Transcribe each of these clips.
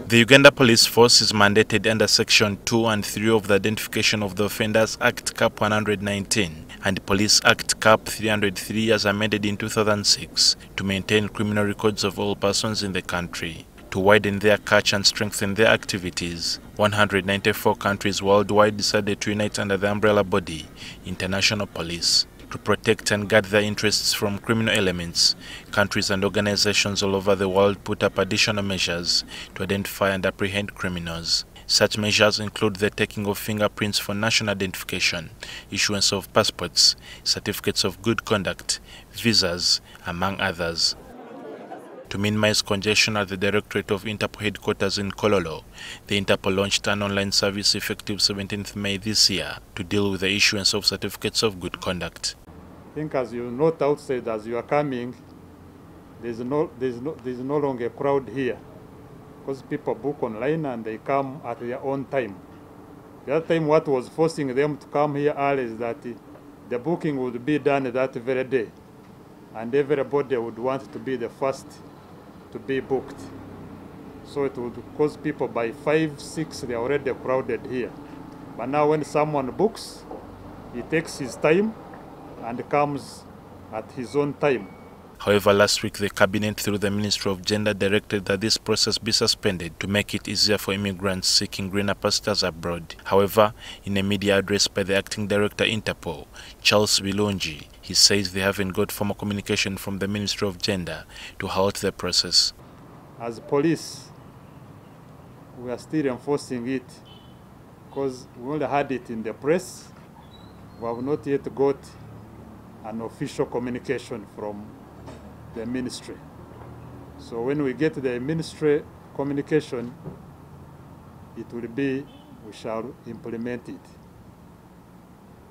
The Uganda Police Force is mandated under Section 2 and 3 of the Identification of the Offenders Act Cap 119 and Police Act Cap 303 as amended in 2006 to maintain criminal records of all persons in the country. To widen their catch and strengthen their activities, 194 countries worldwide decided to unite under the umbrella body, International Police. To protect and guard their interests from criminal elements, countries and organizations all over the world put up additional measures to identify and apprehend criminals. Such measures include the taking of fingerprints for national identification, issuance of passports, certificates of good conduct, visas, among others. To minimize congestion at the Directorate of Interpol headquarters in Kololo, the Interpol launched an online service effective 17th May this year to deal with the issuance of certificates of good conduct. I think as you note outside as you are coming, there's no longer a crowd here because people book online and they come at their own time. The other time what was forcing them to come here early is that the booking would be done that very day and everybody would want to be the first to be booked. So it would cause people by 5, 6, they are already crowded here. But now when someone books, he takes his time and comes at his own time. However, last week the Cabinet through the Ministry of Gender directed that this process be suspended to make it easier for immigrants seeking greener pastures abroad. However, in a media address by the Acting Director Interpol, Charles Bilonji, he says they haven't got formal communication from the Ministry of Gender to halt the process. As police, we are still enforcing it because we only had it in the press. We have not yet got an official communication from the ministry. So when we get the ministry communication, it will be, we shall implement it.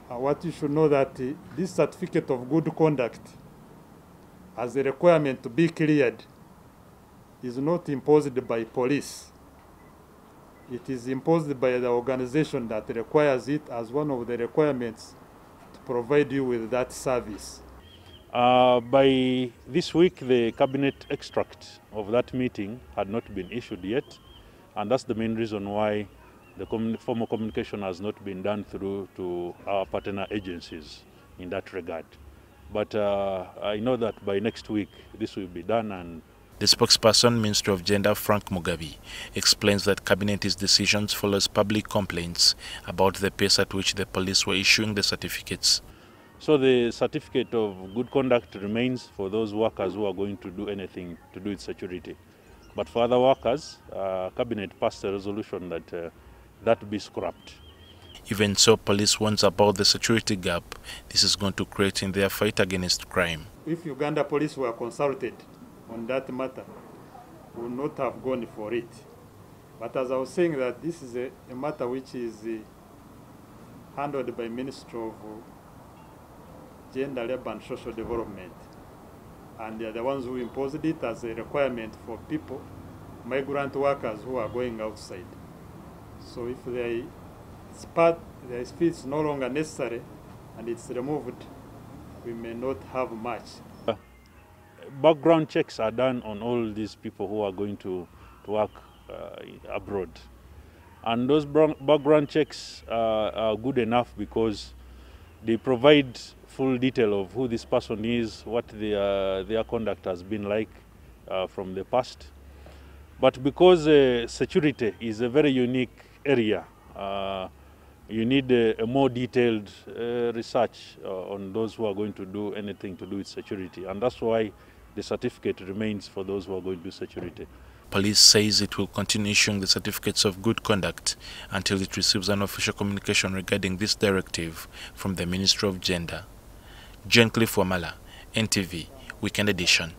What you should know that this certificate of good conduct as a requirement to be cleared is not imposed by police. It is imposed by the organization that requires it as one of the requirements to provide you with that service. By this week, the cabinet extract of that meeting had not been issued yet, and that's the main reason why the formal communication has not been done through to our partner agencies in that regard. But I know that by next week this will be done. And the spokesperson, Ministry of Gender, Frank Mugabe, explains that Cabinet's decisions follows public complaints about the pace at which the police were issuing the certificates. So the certificate of good conduct remains for those workers who are going to do anything to do with security. But for other workers, Cabinet passed a resolution that that be scrapped. Even so, police warns about the security gap this is going to create in their fight against crime. If Uganda police were consulted on that matter, we would not have gone for it. But as I was saying, that this is a matter which is handled by Ministry of Gender, Labour and Social Development. And they are the ones who imposed it as a requirement for people, migrant workers who are going outside. So if it's no longer necessary and it's removed, we may not have much. Background checks are done on all these people who are going to work abroad. And those background checks are good enough because they provide full detail of who this person is, what their conduct has been like from the past. But because security is a very unique area, you need a more detailed research on those who are going to do anything to do with security. And that's why the certificate remains for those who are going to do security. Police says it will continue issuing the certificates of good conduct until it receives an official communication regarding this directive from the Ministry of Gender. John Cliff Wamala, NTV, Weekend Edition.